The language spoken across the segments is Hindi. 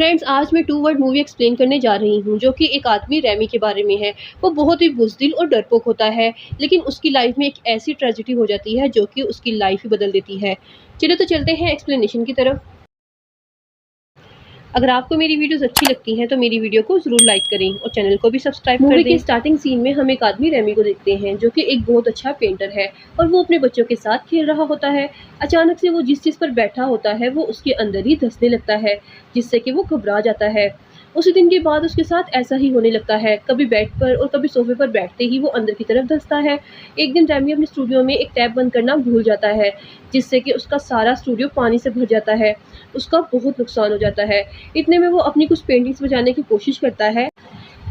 फ्रेंड्स, आज मैं टू वर्ड मूवी एक्सप्लेन करने जा रही हूँ जो कि एक आदमी रेमी के बारे में है। वो बहुत ही बुज़दिल और डरपोक होता है, लेकिन उसकी लाइफ में एक ऐसी ट्रेजेडी हो जाती है जो कि उसकी लाइफ ही बदल देती है। चलिए तो चलते हैं एक्सप्लेनेशन की तरफ। अगर आपको मेरी वीडियोस अच्छी लगती हैं तो मेरी वीडियो को ज़रूर लाइक करें और चैनल को भी सब्सक्राइब कर दें। मूवी के स्टार्टिंग सीन में हम एक आदमी रेमी को देखते हैं जो कि एक बहुत अच्छा पेंटर है और वो अपने बच्चों के साथ खेल रहा होता है। अचानक से वो जिस चीज़ पर बैठा होता है वो उसके अंदर ही धंसने लगता है, जिससे कि वो घबरा जाता है। उसी दिन के बाद उसके साथ ऐसा ही होने लगता है, कभी बेड पर और कभी सोफे पर बैठते ही वो अंदर की तरफ धंसता है। एक दिन रेमी अपने स्टूडियो में एक टैप बंद करना भूल जाता है, जिससे कि उसका सारा स्टूडियो पानी से भर जाता है। उसका बहुत नुकसान हो जाता है। इतने में वो अपनी कुछ पेंटिंग्स बचाने की कोशिश करता है,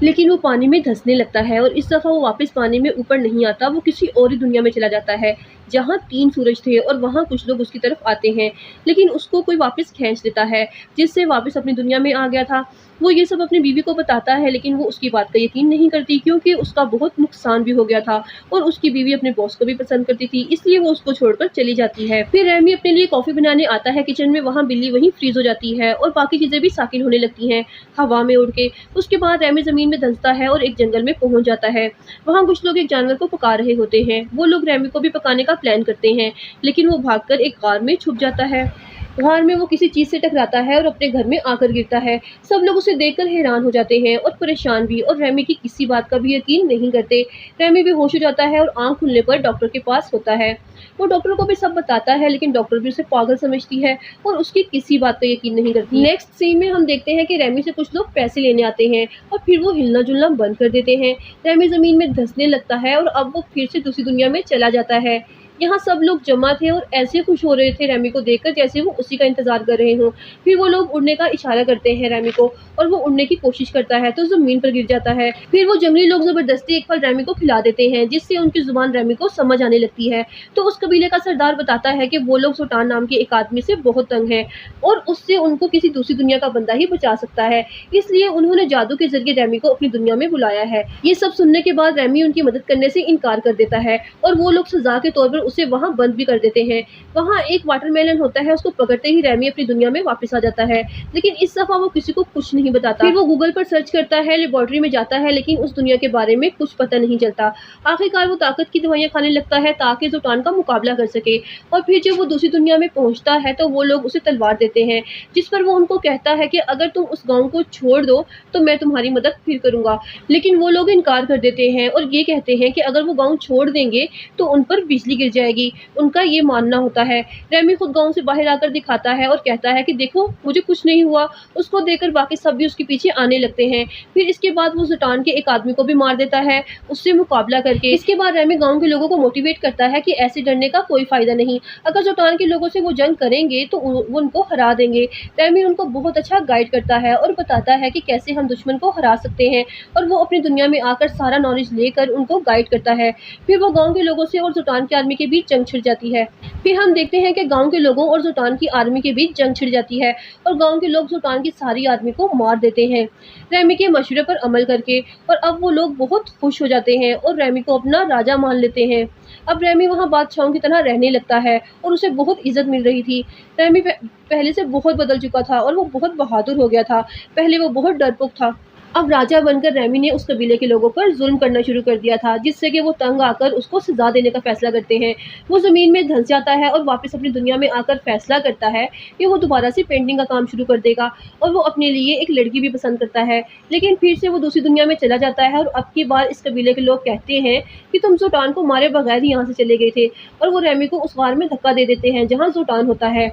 लेकिन वो पानी में धंसने लगता है और इस दफ़ा वो वापस पानी में ऊपर नहीं आता, वो किसी और ही दुनिया में चला जाता है जहाँ 3 सूरज थे और वहाँ कुछ लोग उसकी तरफ आते हैं, लेकिन उसको कोई वापस खींच लेता है, जिससे वापस अपनी दुनिया में आ गया था। वो ये सब अपनी बीवी को बताता है, लेकिन वो उसकी बात का यकीन नहीं करती क्योंकि उसका बहुत नुकसान भी हो गया था और उसकी बीवी अपने बॉस को भी पसंद करती थी, इसलिए वो उसको छोड़कर चली जाती है। फिर रेमी अपने लिए कॉफ़ी बनाने आता है किचन में, वहाँ बिल्ली वहीं फ्रीज़ हो जाती है और बाकी चीज़ें भी साकिन होने लगती हैं हवा में उड़ के। उसके बाद रेमी ज़मीन में धंसता है और एक जंगल में पहुँच जाता है। वहाँ कुछ लोग एक जानवर को पका रहे होते हैं। वो लोग रेमी को भी पकाने का प्लान करते हैं, लेकिन वो भागकर एक गार में छुप जाता है। गार में वो किसी चीज़ से टकराता है और अपने घर में आकर गिरता है। सब लोग उसे देखकर हैरान हो जाते हैं और परेशान भी, और रेमी की किसी बात का भी यकीन नहीं करते। रेमी बेहोश हो जाता है और आँख खुलने पर डॉक्टर के पास होता है। वो डॉक्टर को भी सब बताता है, लेकिन डॉक्टर भी उसे पागल समझती है और उसकी किसी बात का यकीन नहीं करती। नेक्स्ट सीन में हम देखते हैं कि रेमी से कुछ लोग पैसे लेने आते हैं और फिर वो हिलना-जुलना बंद कर देते हैं। रेमी ज़मीन में धंसने लगता है और अब वो फिर से दूसरी दुनिया में चला जाता है। यहाँ सब लोग जमा थे और ऐसे खुश हो रहे थे रेमी को देखकर जैसे वो उसी का इंतज़ार कर रहे हों। फिर वो लोग उड़ने का इशारा करते हैं रेमी को और वो उड़ने की कोशिश करता है तो ज़मीन पर गिर जाता है। फिर वो जंगली लोग ज़बरदस्ती एक फल रेमी को खिला देते हैं, जिससे उनकी ज़ुबान रेमी को समझ आने लगती है। तो उस कबीले का सरदार बताता है कि वो लोग सुल्तान नाम के एक आदमी से बहुत तंग हैं और उससे उनको किसी दूसरी दुनिया का बंदा ही बचा सकता है, इसलिए उन्होंने जादू के ज़रिए रेमी को अपनी दुनिया में बुलाया है। ये सब सुनने के बाद रेमी उनकी मदद करने से इनकार कर देता है और वो लोग सज़ा के तौर पर उसे वहाँ बंद भी कर देते हैं। वहाँ एक वाटरमेलन होता है, उसको पकड़ते ही रेमी अपनी दुनिया में वापस आ जाता है, लेकिन इस दफ़ा वो किसी को कुछ नहीं बताता। फिर वो गूगल पर सर्च करता है, लेबोरेटरी में जाता है, लेकिन उस दुनिया के बारे में कुछ पता नहीं चलता। आखिरकार वो ताकत की दवाइयाँ खाने लगता है ताकि ज़ुल्तान का मुकाबला कर सके, और फिर जब वो दूसरी दुनिया में पहुँचता है तो वो लोग उसे तलवार देते हैं, जिस पर वो उनको कहता है कि अगर तुम उस गाँव को छोड़ दो तो मैं तुम्हारी मदद फिर करूँगा। लेकिन वो लोग इनकार कर देते हैं और ये कहते हैं कि अगर वो गाँव छोड़ देंगे तो उन पर बिजली गिर जाएगी। उनका ये मानना होता है। रेमी खुद गाँव से बाहर आकर दिखाता है और कहता है कि देखो मुझे कुछ नहीं हुआ। उसको देखकर बाकी सब भी उसके पीछे आने लगते हैं। फिर इसके बाद वो ज़ुल्तान के एक आदमी को भी मार देता है, उससे मुकाबला करके। इसके बाद रेमी गाँव के लोगों को मोटिवेट करता है कि ऐसे डरने का कोई फ़ायदा नहीं। अगर ज़ुल्तान के लोगों से वो जंग करेंगे तो वो उनको हरा देंगे। रेमी उनको बहुत अच्छा गाइड करता है और बताता है कि कैसे हम दुश्मन को हरा सकते हैं, और वो अपनी दुनिया में आकर सारा नॉलेज लेकर उनको गाइड करता है। फिर वो गाँव के लोगों से और ज़ुल्तान की आर्मी के बीच जंग छिड़ जाती है। फिर हम देखते हैं कि गाँव के लोगों और ज़ुल्तान की आर्मी के बीच जंग छिड़ जाती है और गाँव के लोग ज़ुल्तान की सारी आर्मी को मार देते हैं रेमी के मशवरे पर अमल करके, और अब वो लोग बहुत खुश हो जाते हैं और रेमी को अपना राजा मान लेते हैं। अब रेमी वहाँ बादशाहों की तरह रहने लगता है और उसे बहुत इज्जत मिल रही थी। रेमी पहले से बहुत बदल चुका था और वो बहुत बहादुर हो गया था। पहले वो बहुत डरपोक था। अब राजा बनकर रेमी ने उस कबीले के लोगों पर जुल्म करना शुरू कर दिया था, जिससे कि वो तंग आकर उसको सज़ा देने का फैसला करते हैं। वो ज़मीन में धंस जाता है और वापस अपनी दुनिया में आकर फैसला करता है कि वो दोबारा से पेंटिंग का काम शुरू कर देगा, और वो अपने लिए एक लड़की भी पसंद करता है। लेकिन फिर से वो दूसरी दुनिया में चला जाता है और अब की बार इस कबीले के लोग कहते हैं कि तुम ज़ुल्तान को मारे बगैर ही यहाँ से चले गए थे, और वो रेमी को उस गार में धक्का दे देते हैं जहाँ ज़ुल्तान होता है।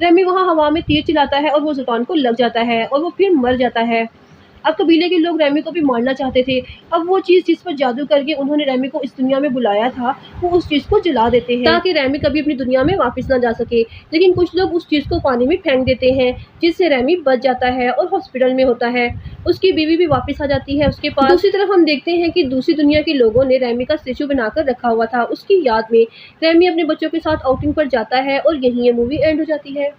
रेमी वहाँ हवा में तीर चलाता है और वो ज़ुल्तान को लग जाता है और वो फिर मर जाता है। अब कबीले के लोग रेमी को भी मारना चाहते थे। अब वो चीज़ जिस पर जादू करके उन्होंने रेमी को इस दुनिया में बुलाया था, वो उस चीज़ को जला देते हैं ताकि रेमी कभी अपनी दुनिया में वापस ना जा सके। लेकिन कुछ लोग उस चीज़ को पानी में फेंक देते हैं, जिससे रेमी बच जाता है और हॉस्पिटल में होता है। उसकी बीवी भी वापस आ जाती है उसके पास। दूसरी तरफ हम देखते हैं कि दूसरी दुनिया के लोगों ने रेमी का स्टैचू बनाकर रखा हुआ था उसकी याद में। रेमी अपने बच्चों के साथ आउटिंग पर जाता है और यहीं ये मूवी एंड हो जाती है।